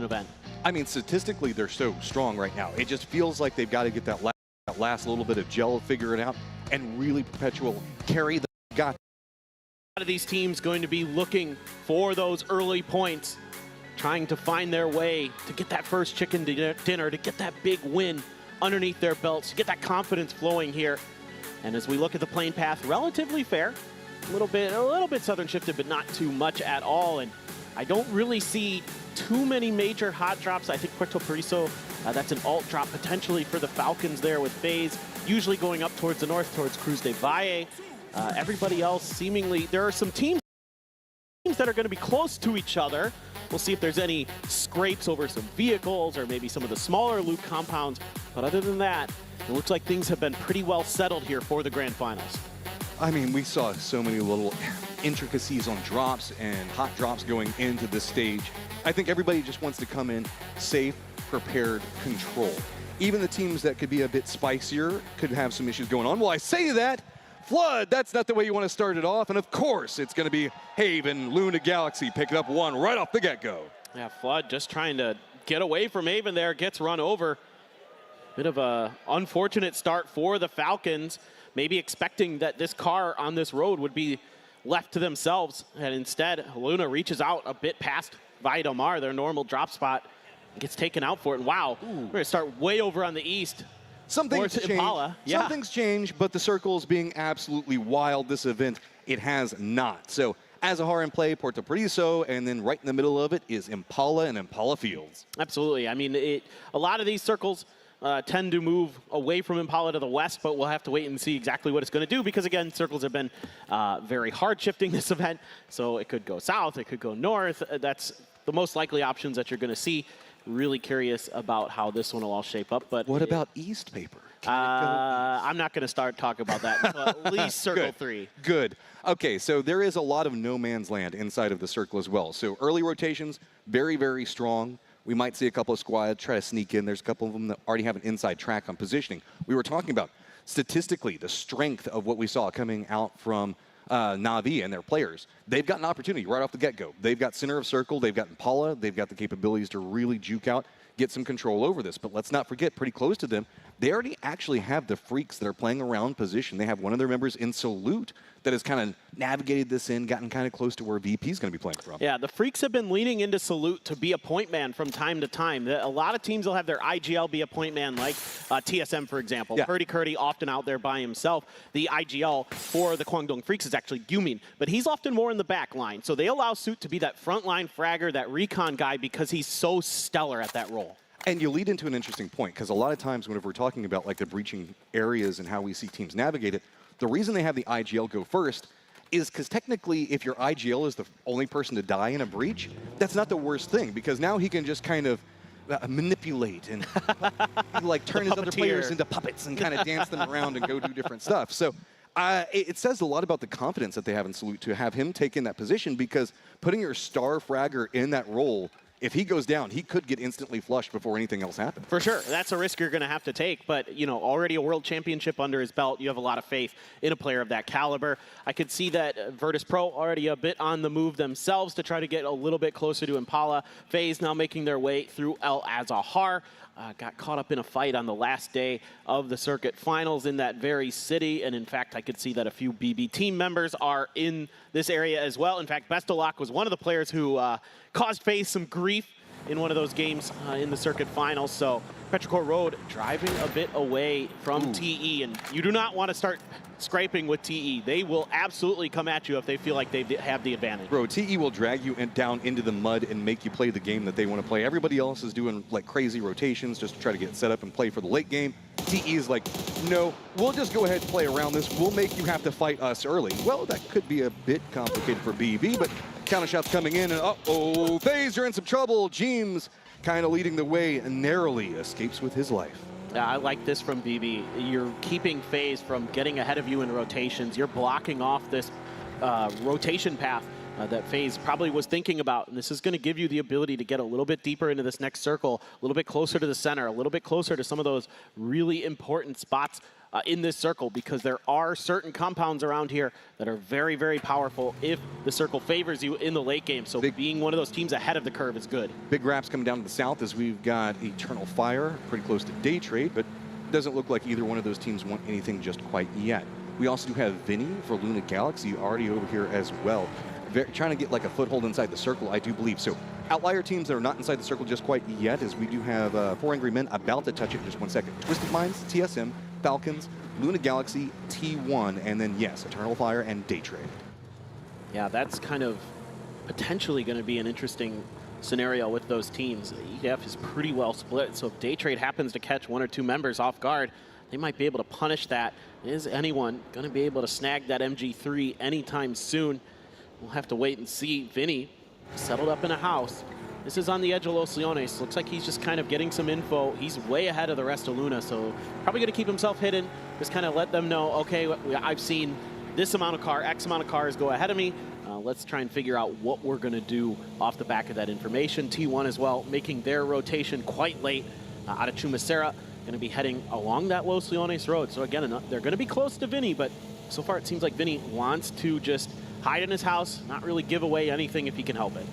event. I mean, statistically, they're so strong right now. It just feels like they've got to get that last little bit of gel figured out and really perpetual carry the got. A lot of these teams going to be looking for those early points, trying to find their way to get that first chicken dinner, to get that big win underneath their belts, to get that confidence flowing here. And as we look at the playing path, relatively fair, a little bit southern shifted, but not too much at all. And I don't really see too many major hot drops. I think Puerto Paraiso, that's an alt drop potentially for the Falcons there with FaZe, usually going up towards the north, towards Cruz de Valle. Everybody else seemingly, there are some teams that are going to be close to each other. We'll see if there's any scrapes over some vehicles or maybe some of the smaller loot compounds. But other than that, it looks like things have been pretty well settled here for the grand finals. I mean, we saw so many little intricacies on drops and hot drops going into this stage. I think everybody just wants to come in safe, prepared, control. Even the teams that could be a bit spicier could have some issues going on. Well, I say that, Flood, that's not the way you want to start it off. And of course, it's going to be Haven, Luna Galaxy picking up one right off the get-go. Yeah, Flood just trying to get away from Haven there, gets run over. Bit of a unfortunate start for the Falcons. Maybe expecting that this car on this road would be left to themselves. And instead, Luna reaches out a bit past Valle del Mar, their normal drop spot. Gets taken out for it. And wow, we're going to start way over on the east. Something's changed. Yeah. Something's changed, but the circle's being absolutely wild. This event, it has not. So Azahar in play, Puerto Paraiso, and then right in the middle of it is Impala and Impala Fields. Absolutely. I mean, a lot of these circles tend to move away from Impala to the west, but we'll have to wait and see exactly what it's going to do because, again, circles have been very hard shifting this event. So it could go south, it could go north. That's the most likely options that you're going to see. Really curious about how this one will all shape up. But what about East Paper? I'm not going to start talking about that until at least Circle 3. Good. Okay, so there is a lot of no man's land inside of the circle as well. So early rotations, very, very strong. We might see a couple of squads try to sneak in. There's a couple of them that already have an inside track on positioning. We were talking about statistically the strength of what we saw coming out from Na'Vi and their players. They've got an opportunity right off the get-go. They've got center of circle, they've got Impala, they've got the capabilities to really juke out, get some control over this. But let's not forget, pretty close to them, they already actually have the freaks that are playing around position. They have one of their members in Salute that has kind of navigated this in, gotten kind of close to where VP is going to be playing from. Yeah, the freaks have been leaning into Salute to be a point man from time to time. A lot of teams will have their IGL be a point man, like TSM, for example. Yeah. Purdy Curdy often out there by himself. The IGL for the Kwangdong Freaks is actually Yumin, but he's often more in the back line. So they allow Suit to be that frontline fragger, that recon guy, because he's so stellar at that role. And you lead into an interesting point, because a lot of times whenever we're talking about like the breaching areas and how we see teams navigate it, the reason they have the IGL go first is because technically if your IGL is the only person to die in a breach, that's not the worst thing, because now he can just kind of manipulate and like turn his other players into puppets and kind of dance them around and go do different stuff. So it says a lot about the confidence that they have in Salute to have him take in that position, because putting your star fragger in that role, if he goes down, he could get instantly flushed before anything else happens. For sure. That's a risk you're going to have to take. But, you know, already a world championship under his belt. You have a lot of faith in a player of that caliber. I could see that Virtus Pro already a bit on the move themselves to try to get a little bit closer to Impala. FaZe now making their way through El Azahar. Got caught up in a fight on the last day of the circuit finals in that very city. And in fact, I could see that a few BB team members are in this area as well. In fact, Bestolock was one of the players who caused FaZe some grief in one of those games in the circuit finals. So Petrichor Road driving a bit away from TE, and you do not want to start scraping with TE. They will absolutely come at you if they feel like they have the advantage. Bro, TE will drag you down into the mud and make you play the game that they want to play. Everybody else is doing like crazy rotations just to try to get set up and play for the late game. TE is like, no, we'll just go ahead and play around this. We'll make you have to fight us early. Well, that could be a bit complicated for BB, but counter shots coming in, and uh-oh, FaZe are in some trouble. James kind of leading the way and narrowly escapes with his life. I like this from BB. You're keeping FaZe from getting ahead of you in rotations. You're blocking off this rotation path that FaZe probably was thinking about. And this is going to give you the ability to get a little bit deeper into this next circle, a little bit closer to the center, a little bit closer to some of those really important spots in this circle, because there are certain compounds around here that are very, very powerful if the circle favors you in the late game. So being one of those teams ahead of the curve is good. Big wraps coming down to the south as we've got Eternal Fire pretty close to Day Trade, but it doesn't look like either one of those teams want anything just quite yet. We also do have Vinny for Luna Galaxy already over here as well. Trying to get like a foothold inside the circle, I do believe. So outlier teams that are not inside the circle just quite yet, as we do have 4 Angry Men about to touch it in just 1 second. Twisted Minds, TSM, Falcons, Luna Galaxy, T1, and then, yes, Eternal Fire and Day Trade. Yeah, that's kind of potentially going to be an interesting scenario with those teams. The EF is pretty well split, so if Day Trade happens to catch 1 or 2 members off guard, they might be able to punish that. Is anyone going to be able to snag that MG3 anytime soon? We'll have to wait and see. Vinny settled up in a house. This is on the edge of Los Leones. Looks like he's just kind of getting some info. He's way ahead of the rest of Luna, so probably going to keep himself hidden. Just kind of let them know, okay, I've seen this amount of X amount of cars go ahead of me. Let's try and figure out what we're going to do off the back of that information. T1 as well, making their rotation quite late out of Chumacera. Going to be heading along that Los Leones road. So again, they're going to be close to Vinny, but so far it seems like Vinny wants to just hide in his house, not really give away anything if he can help it.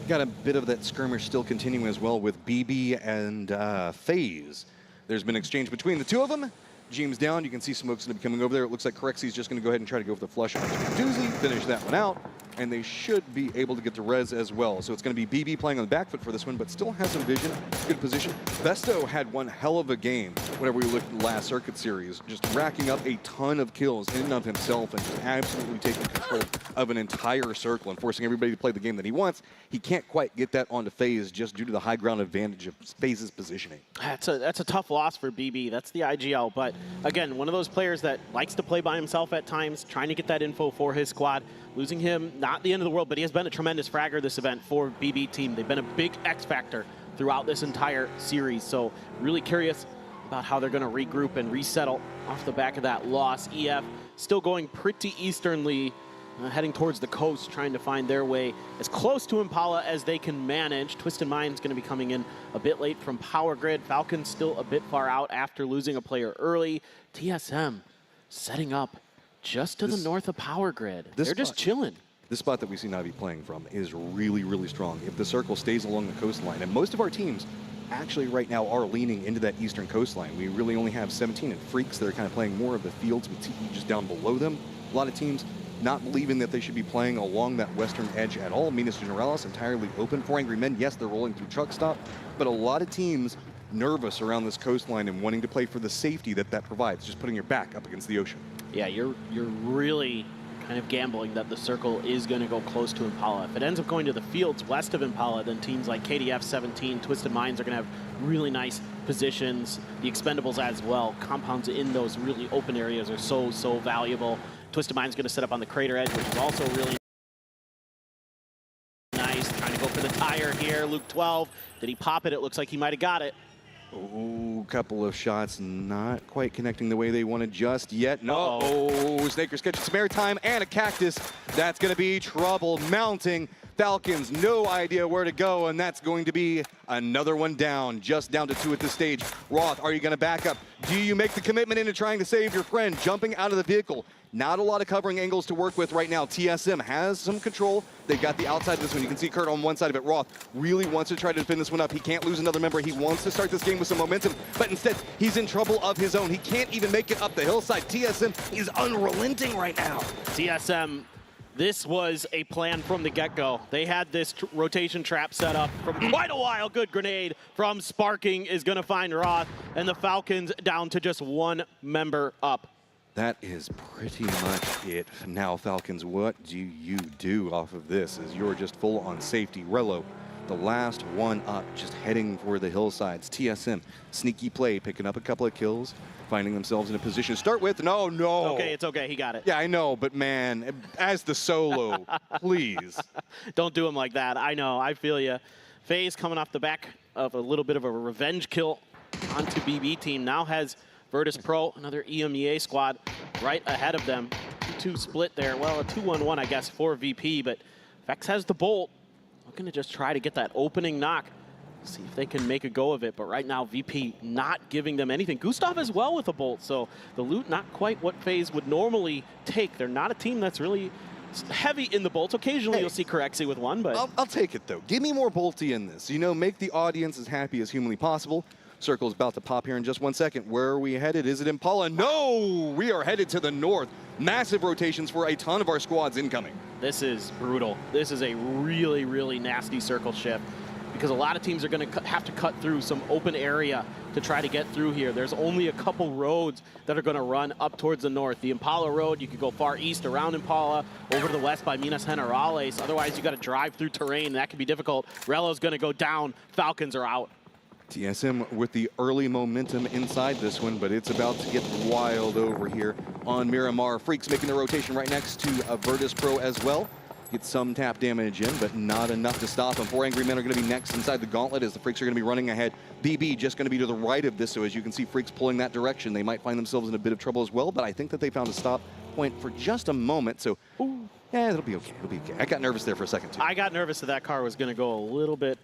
Got a bit of that skirmish still continuing as well with BB and FaZe. There's been exchange between the two of them. James down, you can see smoke's going to be coming over there. It looks like Corexy's just going to go ahead and try to go for the flush on Doozy, finish that one out, and they should be able to get the res as well. So it's going to be BB playing on the back foot for this one, but still has some vision, good position. Besto had one hell of a game whenever we looked at the last circuit series, just racking up a ton of kills in and of himself and just absolutely taking control of an entire circle and forcing everybody to play the game that he wants. He can't quite get that onto FaZe just due to the high ground advantage of FaZe's positioning. That's a tough loss for BB. That's the IGL, but again, one of those players that likes to play by himself at times, trying to get that info for his squad. Losing him, not the end of the world, but he has been a tremendous fragger this event for BB team. They've been a big X factor throughout this entire series, so really curious about how they're going to regroup and resettle off the back of that loss. EF still going pretty easternly, heading towards the coast, trying to find their way as close to Impala as they can manage. Twisted Mind's going to be coming in a bit late from Power Grid. Falcons still a bit far out after losing a player early. TSM setting up just to the north of Power Grid. They're just chilling. This spot that we see Navi playing from is really, really strong. If the circle stays along the coastline, and most of our teams actually right now are leaning into that eastern coastline. We really only have 17 and Freaks that are kind of playing more of the fields with TE just down below them. A lot of teams not believing that they should be playing along that western edge at all. Minas Generalis entirely open. 4 Angry Men, yes, they're rolling through truck stop, but a lot of teams nervous around this coastline and wanting to play for the safety that provides, just putting your back up against the ocean. Yeah, you're really kind of gambling that the circle is going to go close to Impala. If it ends up going to the fields west of Impala, then teams like KDF 17, Twisted Minds are going to have really nice positions. The Expendables as well. Compounds in those really open areas are so valuable. Twisted Mind's going to set up on the crater edge, which is also really nice. Trying to go for the tire here. Luke 12. Did he pop it? It looks like he might have got it. Oh, couple of shots not quite connecting the way they wanted just yet. No, Snaker's catching some airtime and a cactus. That's going to be trouble mounting. Falcons, no idea where to go, and that's going to be another one down, just down to 2 at this stage. Roth, are you going to back up? Do you make the commitment into trying to save your friend? Jumping out of the vehicle. Not a lot of covering angles to work with right now. TSM has some control. They've got the outside of this one. You can see Kurt on one side of it. Roth really wants to try to defend this one up. He can't lose another member. He wants to start this game with some momentum, but instead he's in trouble of his own. He can't even make it up the hillside. TSM is unrelenting right now. TSM, this was a plan from the get-go. They had this rotation trap set up from quite a while. Good grenade from Sparking is going to find Roth, and the Falcons down to just 1 member up. That is pretty much it. Now, Falcons, what do you do off of this as you're just full on safety? Rello, the last one up, just heading for the hillsides. TSM, sneaky play, picking up a couple of kills, finding themselves in a position to start with. No. It's okay, he got it. Yeah, I know, but man, as the solo, please. Don't do him like that. I know, I feel you. FaZe coming off the back of a little bit of a revenge kill onto BB team. Now has Virtus Pro, another EMEA squad, right ahead of them. 2-2 split there. Well, a 2-1-1, I guess, for VP, but Vex has the bolt. Looking to just try to get that opening knock See if they can make a go of it, but right now VP not giving them anything. Gustav as well with a bolt, so the loot not quite what FaZe would normally take. They're not a team that's really heavy in the bolts. Occasionally you'll see Corexi with one, but... I'll take it, though. Give me more bolty in this. You know, make the audience as happy as humanly possible. Circle's about to pop here in just 1 second. Where are we headed? Is it Impala? No! We are headed to the north. Massive rotations for a ton of our squads incoming. This is brutal. This is a really, really nasty circle shift because a lot of teams are going to have to cut through some open area to try to get through here. There's only a couple roads that are going to run up towards the north. The Impala Road, you could go far east around Impala, over to the west by Minas Generales. Otherwise, you got to drive through terrain. That can be difficult. Relo's going to go down. Falcons are out. TSM with the early momentum inside this one, but it's about to get wild over here on Miramar. Freaks making the rotation right next to Virtus Pro as well. Get some tap damage in, but not enough to stop them. 4 Angry Men are going to be next inside the gauntlet as the Freaks are going to be running ahead. BB just going to be to the right of this, so as you can see, Freaks pulling that direction. They might find themselves in a bit of trouble as well, but I think that they found a stop point for just a moment, so yeah, it'll be okay. It'll be okay. I got nervous there for a second, too. I got nervous that that car was going to go a little bit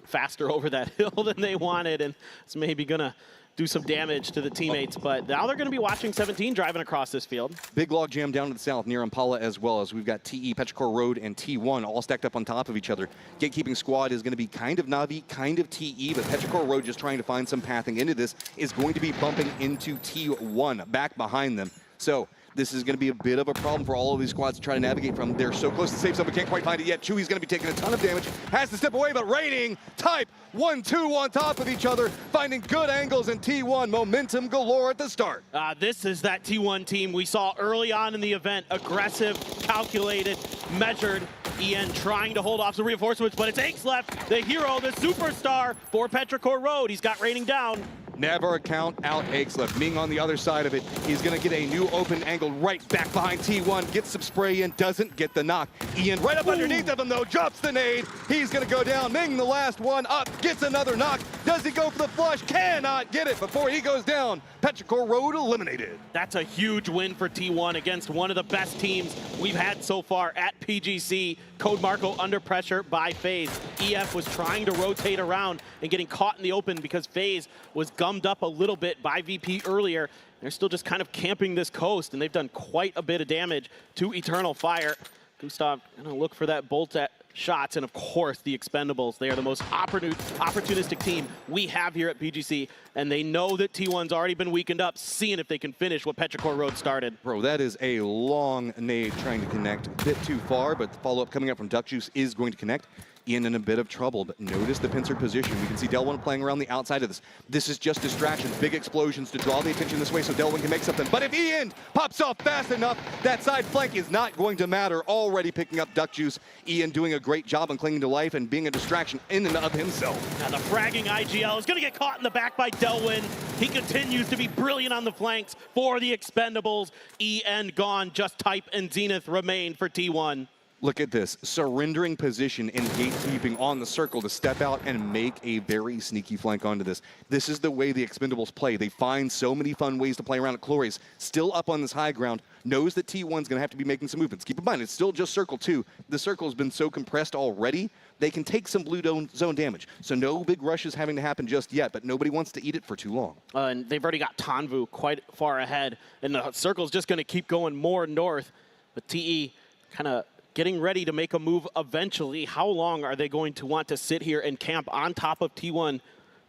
faster over that hill than they wanted, and it's maybe going to do some damage to the teammates, but now they're going to be watching 17 driving across this field. Big log jam down to the south near Impala as well, as we've got TE, Petrichor Road, and T1 all stacked up on top of each other. Gatekeeping squad is going to be kind of Navi, kind of TE, but Petrichor Road just trying to find some pathing into this is going to be bumping into T1 back behind them. So this is going to be a bit of a problem for all of these squads to try to navigate from. They're so close to safe zone, but can't quite find it yet. Chewy's going to be taking a ton of damage, has to step away, but raining type 1-2 on top of each other, finding good angles in T1. Momentum galore at the start. This is that T1 team we saw early on in the event. Aggressive, calculated, measured. EN trying to hold off some reinforcements, but it's Aches left, the hero, the superstar for Petrichor Road. He's got raining down. Never count out Aches left. Ming on the other side of it. He's going to get a new open angle right back behind T1. Gets some spray in, doesn't get the knock. Ian right up underneath of him, though, drops the nade. He's going to go down. Ming, the last one, up, gets another knock. Does he go for the flush? Cannot get it before he goes down. Petrichor Road eliminated. That's a huge win for T1 against one of the best teams we've had so far at PGC. Code Marco under pressure by FaZe. EF was trying to rotate around and getting caught in the open because FaZe was gummed up a little bit by VP earlier. They're still just kind of camping this coast, and they've done quite a bit of damage to Eternal Fire. Gustav gonna look for that bolt at shots, and of course the Expendables. They are the most opportunistic team we have here at PGC, and they know that T1's already been weakened up, seeing if they can finish what Petrichor Road started. Bro, that is a long nade trying to connect. A bit too far, but the follow-up coming up from Duck Juice is going to connect. Ian in a bit of trouble, but notice the pincer position. We can see Delwyn playing around the outside of this. This is just distractions, big explosions to draw the attention this way so Delwyn can make something. But if Ian pops off fast enough, that side flank is not going to matter. Already picking up Duck Juice. Ian doing a great job on clinging to life and being a distraction in and of himself. Now the fragging IGL is going to get caught in the back by Delwyn. He continues to be brilliant on the flanks for the Expendables. EN gone, just Type and Zenith remain for T1. Look at this, surrendering position and gatekeeping on the circle to step out and make a very sneaky flank onto this. This is the way the Expendables play. They find so many fun ways to play around it. Clory's still up on this high ground, knows that T1's gonna have to be making some movements. Keep in mind, it's still just Circle 2. The circle's been so compressed already, they can take some blue zone damage. So no big rushes having to happen just yet, but nobody wants to eat it for too long. And they've already got Tanvu quite far ahead, and the circle's just gonna keep going more north. But TE kind of getting ready to make a move eventually. How long are they going to want to sit here and camp on top of T1?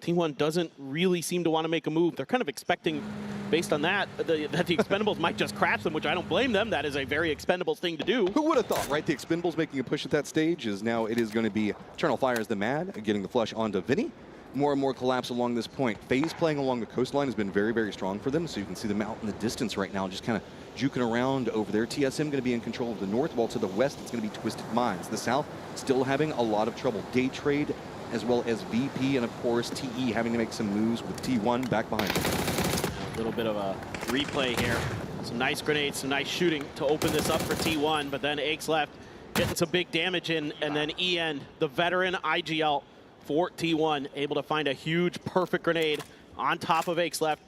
T1 doesn't really seem to want to make a move. They're kind of expecting, based on that, that the Expendables might just crash them, which I don't blame them. That is a very Expendables thing to do. Who would have thought, right? The Expendables making a push at that stage is now it is going to be Eternal Fire as the Mad, getting the flush onto Vinny. More and more collapse along this point. FaZe playing along the coastline has been very, very strong for them, so you can see them out in the distance right now, just kind of juking around over there. TSM going to be in control of the north, while to the west it's going to be Twisted Minds. The south still having a lot of trouble. Day Trade as well as VP, and of course TE having to make some moves with T1 back behind them. A little bit of a replay here. Some nice grenades, some nice shooting to open this up for T1, but then Aches left, getting some big damage in, and then EN, the veteran IGL for T1, able to find a huge perfect grenade on top of Aches left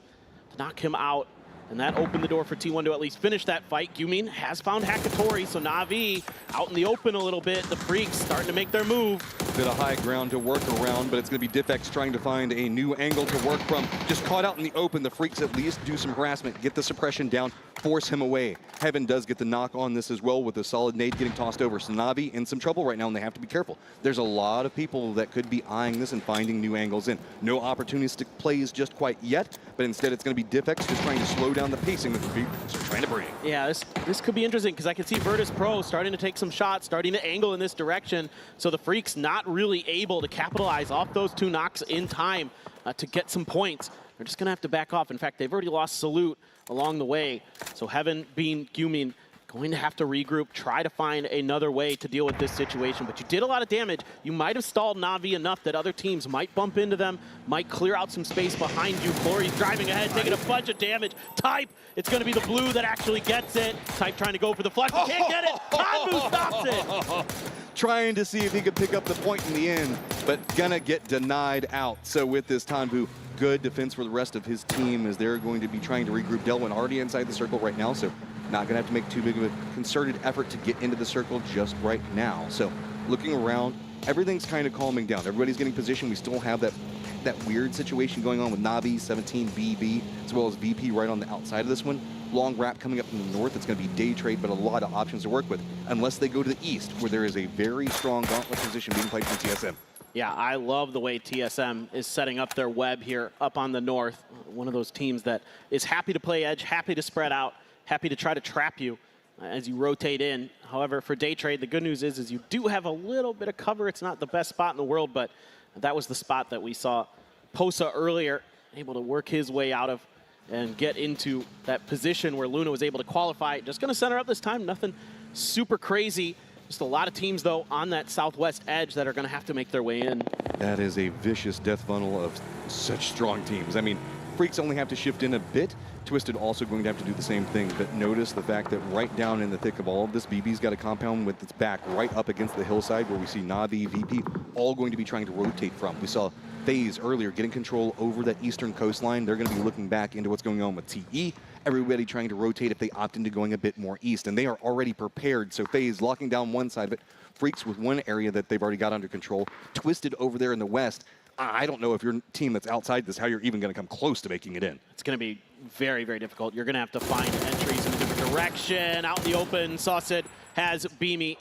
to knock him out. and that opened the door for T1 to at least finish that fight. Gyumin has found Hakatori, so Na'Vi out in the open a little bit. The Freaks starting to make their move. Bit of high ground to work around, but it's going to be Diffex trying to find a new angle to work from. Just caught out in the open, the Freaks at least do some harassment, get the suppression down, force him away. Heaven does get the knock on this as well with a solid nade getting tossed over. So Na'Vi in some trouble right now, and they have to be careful. There's a lot of people that could be eyeing this and finding new angles in. No opportunistic plays just quite yet, but instead it's going to be Diffex just trying to slow down the pacing that the Freaks are trying to bring. Yeah, this could be interesting because I can see Virtus Pro starting to take some shots, starting to angle in this direction. So the Freaks not really able to capitalize off those two knocks in time to get some points. They're just going to have to back off. In fact, they've already lost Salute along the way. So Heaven being Gyumin going to have to regroup, try to find another way to deal with this situation. But you did a lot of damage. You might have stalled Na'Vi enough that other teams might bump into them, might clear out some space behind you. Corey's driving ahead, taking a bunch of damage. Type, it's going to be the blue that actually gets it. Type trying to go for the flush, but can't get it. Hanbu stops it. Trying to see if he could pick up the point in the end, but gonna get denied out. So with this Tanbu, good defense for the rest of his team as they're going to be trying to regroup. Delwyn already inside the circle right now, so not gonna have to make too big of a concerted effort to get into the circle just right now. So looking around, everything's kind of calming down. Everybody's getting positioned. We still have that weird situation going on with Na'Vi, 17, BB, as well as VP right on the outside of this one. Long wrap coming up from the north. It's going to be day trade, but a lot of options to work with, unless they go to the east, where there is a very strong gauntlet position being played from TSM. Yeah, I love the way TSM is setting up their web here up on the north. One of those teams that is happy to play edge, happy to spread out, happy to try to trap you as you rotate in. However, for day trade, the good news is you do have a little bit of cover. It's not the best spot in the world, but that was the spot that we saw Posa earlier, able to work his way out of and get into that position where Luna was able to qualify. Just going to center up this time. Nothing super crazy. Just a lot of teams, though, on that southwest edge that are going to have to make their way in. That is a vicious death funnel of such strong teams. I mean, Freaks only have to shift in a bit. Twisted also going to have to do the same thing. But notice the fact that right down in the thick of all of this, BB's got a compound with its back right up against the hillside where we see Na'Vi, VP, all going to be trying to rotate from. We saw FaZe earlier getting control over that eastern coastline. They're going to be looking back into what's going on with TE. Everybody trying to rotate if they opt into going a bit more east. And they are already prepared. So FaZe locking down one side, but Freaks with one area that they've already got under control. Twisted over there in the west. I don't know if your team that's outside this, how you're even going to come close to making it in. It's going to be very, very difficult. You're going to have to find entries in a different direction. Out in the open, Saucid has Beamy.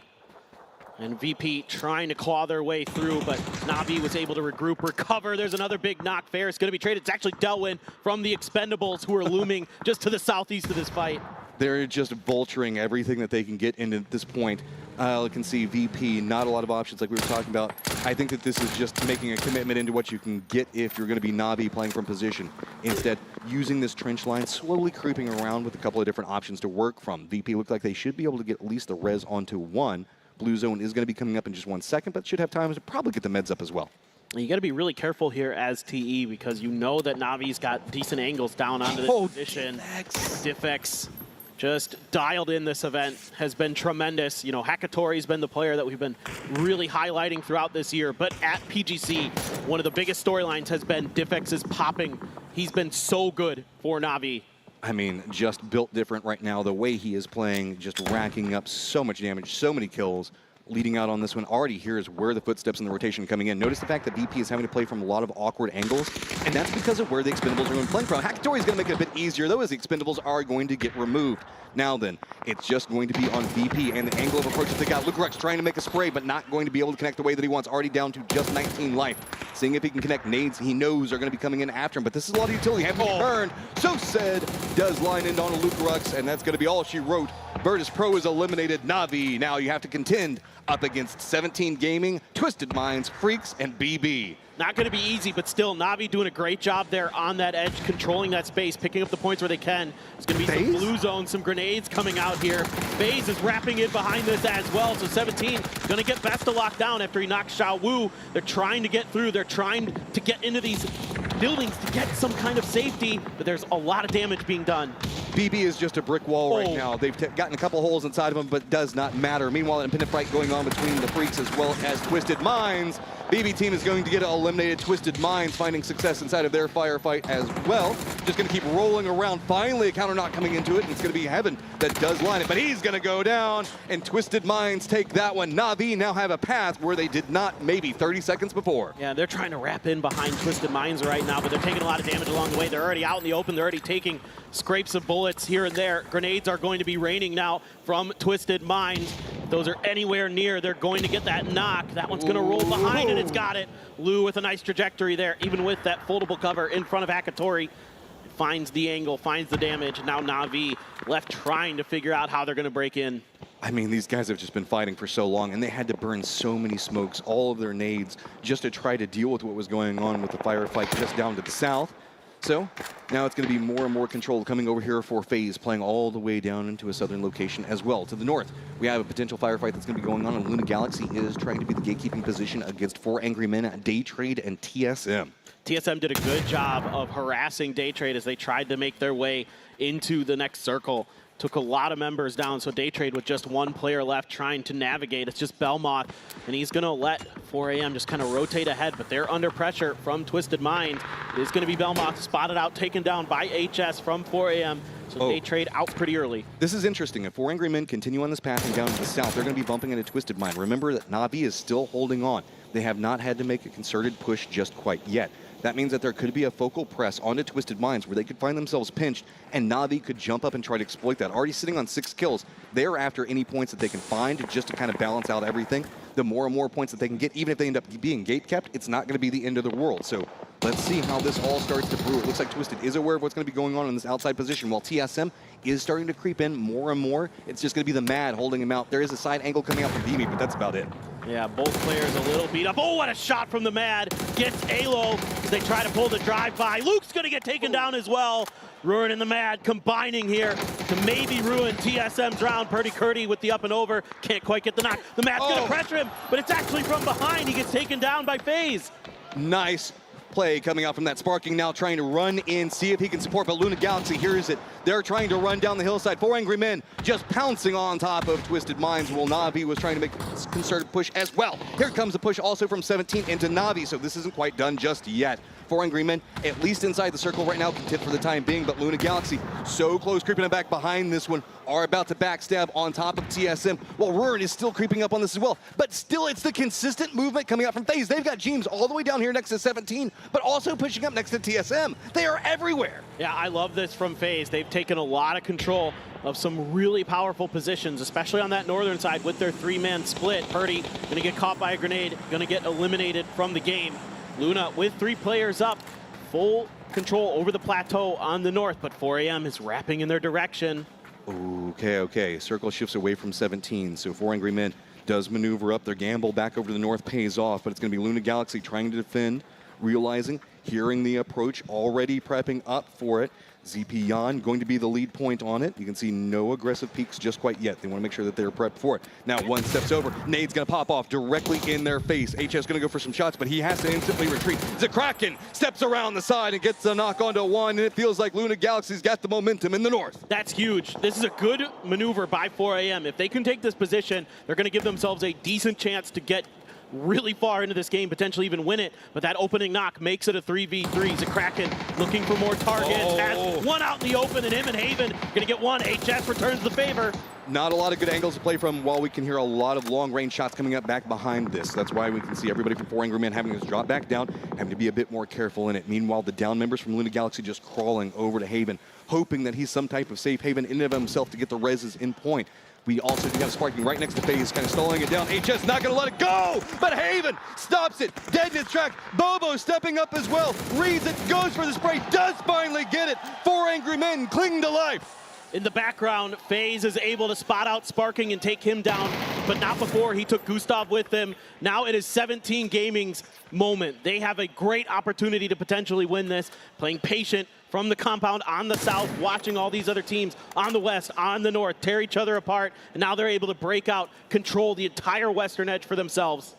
And VP trying to claw their way through, but Na'Vi was able to regroup, recover. There's another big knock. Fair is going to be traded. It's actually Delwyn from the Expendables who are looming just to the southeast of this fight. They're just vulturing everything that they can get into at this point. You can see VP, not a lot of options like we were talking about. I think that this is just making a commitment into what you can get if you're going to be Na'Vi playing from position. Instead, using this trench line, slowly creeping around with a couple of different options to work from. VP looked like they should be able to get at least the res onto one. Blue zone is going to be coming up in just 1 second, but should have time to probably get the meds up as well. You got to be really careful here as TE because you know that Navi's got decent angles down onto this position. Diffex just dialed in this event, has been tremendous. You know, Hakatori's been the player that we've been really highlighting throughout this year, but at PGC, one of the biggest storylines has been Diffex's popping. He's been so good for Na'Vi. I mean, just built different right now. The way he is playing, just racking up so much damage, so many kills, leading out on this one. Already here's where the footsteps in the rotation coming in. Notice the fact that VP is having to play from a lot of awkward angles, and that's because of where the Expendables are going to play from. Hakatori is going to make it a bit easier, though, as the Expendables are going to get removed. Now then, it's just going to be on VP and the angle of approach that they got. Lucarux trying to make a spray, but not going to be able to connect the way that he wants. Already down to just 19 life. Seeing if he can connect nades he knows are going to be coming in after him, but this is a lot of utility. Having to be burned. So said, does line in on a Lucarux, and that's going to be all she wrote. Virtus Pro is eliminated. Na'Vi, now you have to contend up against 17 Gaming, Twisted Minds, Freaks, and BB. Not going to be easy, but still, Na'Vi doing a great job there on that edge, controlling that space, picking up the points where they can. There's going to be some blue zone, some grenades coming out here. FaZe is wrapping in behind this as well, so 17 going to get Besta locked down after he knocks Xiao Wu. They're trying to get through. They're trying to get into these buildings to get some kind of safety, but there's a lot of damage being done. BB is just a brick wall right now. They've gotten a couple holes inside of him, but does not matter. Meanwhile, an independent fight going on between the Freaks as well as Twisted Minds. BB team is going to get eliminated. Twisted Minds finding success inside of their firefight as well. Just going to keep rolling around. Finally, a counter knock coming into it, and it's going to be Heaven that does line it, but he's going to go down, and Twisted Minds take that one. Na'Vi now have a path where they did not maybe 30 seconds before. Yeah, they're trying to wrap in behind Twisted Minds right now, but they're taking a lot of damage along the way. They're already out in the open. They're already taking scrapes of bullets here and there. Grenades are going to be raining now from Twisted Minds. If those are anywhere near, they're going to get that knock. That one's going to roll behind, and it's got it. Lou with a nice trajectory there, even with that foldable cover in front of Akatori. Finds the angle, finds the damage. Now Na'Vi left trying to figure out how they're going to break in. I mean, these guys have just been fighting for so long, and they had to burn so many smokes, all of their nades, just to try to deal with what was going on with the firefight just down to the south. So now it's going to be more and more control coming over here for FaZe, playing all the way down into a southern location as well. To the north, we have a potential firefight that's going to be going on, and Luna Galaxy is trying to be the gatekeeping position against 4 Angry Men, Daytrade, and TSM. TSM did a good job of harassing Daytrade as they tried to make their way into the next circle. Took a lot of members down, so Daytrade with just one player left trying to navigate. It's just Belmont, and he's going to let 4AM just kind of rotate ahead, but they're under pressure from Twisted Minds. It is going to be Belmont spotted out, taken down by HS from 4AM, so Daytrade out pretty early. This is interesting. If 4 Angry Men continue on this path and down to the south, they're going to be bumping into Twisted Mind. Remember that Na'Vi is still holding on. They have not had to make a concerted push just quite yet. That means that there could be a focal press onto Twisted Minds where they could find themselves pinched, and Na'Vi could jump up and try to exploit that. Already sitting on 6 kills, they're after any points that they can find just to kind of balance out everything. The more and more points that they can get, even if they end up being gate kept, it's not going to be the end of the world. So let's see how this all starts to brew. It looks like Twisted is aware of what's going to be going on in this outside position, while TSM is starting to creep in more and more. It's just going to be the Mad holding him out. There is a side angle coming out from BB, but that's about it. Yeah, both players a little beat up. Oh, what a shot from the Mad. Gets Alo as they try to pull the drive-by. Luke's going to get taken down as well. Ruin and the Mad combining here to maybe ruin TSM's round. Purdy Curdy with the up and over. Can't quite get the knock. The Mad's going to pressure him, but it's actually from behind. He gets taken down by FaZe. Nice play coming out from that. Sparking now trying to run in, see if he can support, but Luna Galaxy hears it. They're trying to run down the hillside. 4 Angry Men just pouncing on top of Twisted Minds, while Na'Vi was trying to make a concerted push as well. Here comes the push also from 17 into Na'Vi, so this isn't quite done just yet. 4 Angry Men, at least inside the circle right now, content for the time being, but Luna Galaxy so close, creeping back behind this one, are about to backstab on top of TSM, while Ruin is still creeping up on this as well. But still, it's the consistent movement coming out from FaZe. They've got James all the way down here next to 17, but also pushing up next to TSM. They are everywhere. Yeah, I love this from FaZe. They've taken a lot of control of some really powerful positions, especially on that northern side with their 3-man split. Purdy gonna get caught by a grenade, gonna get eliminated from the game. Luna with 3 players up, full control over the plateau on the north, but 4AM is wrapping in their direction. Okay. Circle shifts away from 17, so 4 Angry Men does maneuver up. Their gamble back over to the north pays off, but it's going to be Luna Galaxy trying to defend, realizing, hearing the approach, already prepping up for it. ZP Yan going to be the lead point on it. You can see no aggressive peeks just quite yet. They want to make sure that they're prepped for it. Now one steps over. Nade's going to pop off directly in their face. HS going to go for some shots, but he has to instantly retreat. Kraken steps around the side and gets a knock onto one, and it feels like Luna Galaxy's got the momentum in the north. That's huge. This is a good maneuver by 4AM. If they can take this position, they're going to give themselves a decent chance to get really far into this game, potentially even win it, but that opening knock makes it a 3v3. Kraken looking for more targets, has one out in the open, and him and Haven gonna get one. HS returns the favor. Not a lot of good angles to play from, while we can hear a lot of long-range shots coming up back behind this. That's why we can see everybody from 4 Angry Men having to drop back down, having to be a bit more careful in it. Meanwhile, the down members from Luna Galaxy just crawling over to Haven, hoping that he's some type of safe haven in and of himself to get the reses in point. We also do have Sparking right next to FaZe, kind of stalling it down. HS not going to let it go, but Haven stops it, dead in its track. Bobo stepping up as well, reads it, goes for the spray, does finally get it. 4 Angry Men cling to life. In the background, FaZe is able to spot out Sparking and take him down, but not before he took Gustav with him. Now it is 17 Gaming's moment. They have a great opportunity to potentially win this, playing patient from the compound on the south, watching all these other teams on the west, on the north, tear each other apart, and now they're able to break out, control the entire western edge for themselves.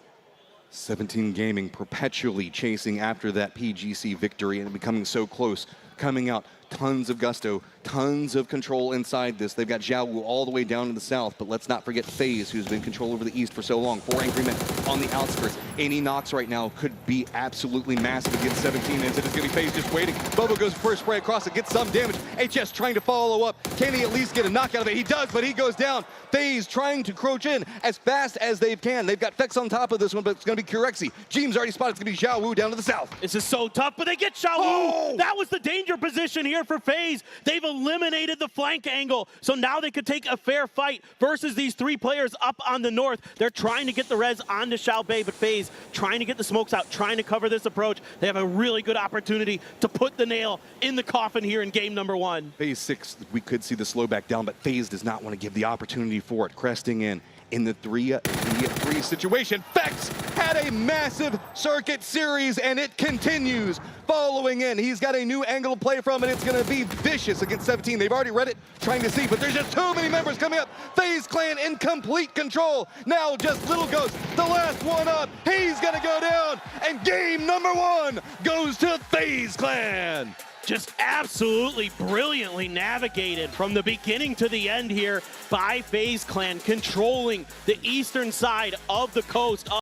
17 Gaming perpetually chasing after that PGC victory and becoming so close coming out. Tons of gusto, tons of control inside this. They've got Xiao Wu all the way down to the south, but let's not forget FaZe, who's been control over the east for so long. 4 Angry Men on the outskirts. Any knocks right now could be absolutely massive against 17 Mins. It is going to be FaZe just waiting. Bobo goes first spray across it, gets some damage. HS trying to follow up. Can he at least get a knock out of it? He does, but he goes down. FaZe trying to crouch in as fast as they can. They've got Fex on top of this one, but it's going to be Kurexi. Jeem's already spotted. It's going to be Xiao Wu down to the south. This is so tough, but they get Xiao Wu. Oh! That was the danger position here for FaZe. They've eliminated the flank angle, so now they could take a fair fight versus these 3 players up on the north. They're trying to get the res onto Xiao Bei, but FaZe trying to get the smokes out, trying to cover this approach. They have a really good opportunity to put the nail in the coffin here in game number 1. Phase 6, we could see the slow back down, but FaZe does not want to give the opportunity for it. Cresting in the 3-3 situation. Fex had a massive circuit series, and it continues. Following in, he's got a new angle to play from, and it's going to be vicious against 17. They've already read it, trying to see, but there's just too many members coming up. FaZe Clan in complete control. Now just Little Ghost, the last one up. He's going to go down, and game number 1 goes to FaZe Clan. Just absolutely brilliantly navigated from the beginning to the end here by FaZe Clan, controlling the eastern side of the coast.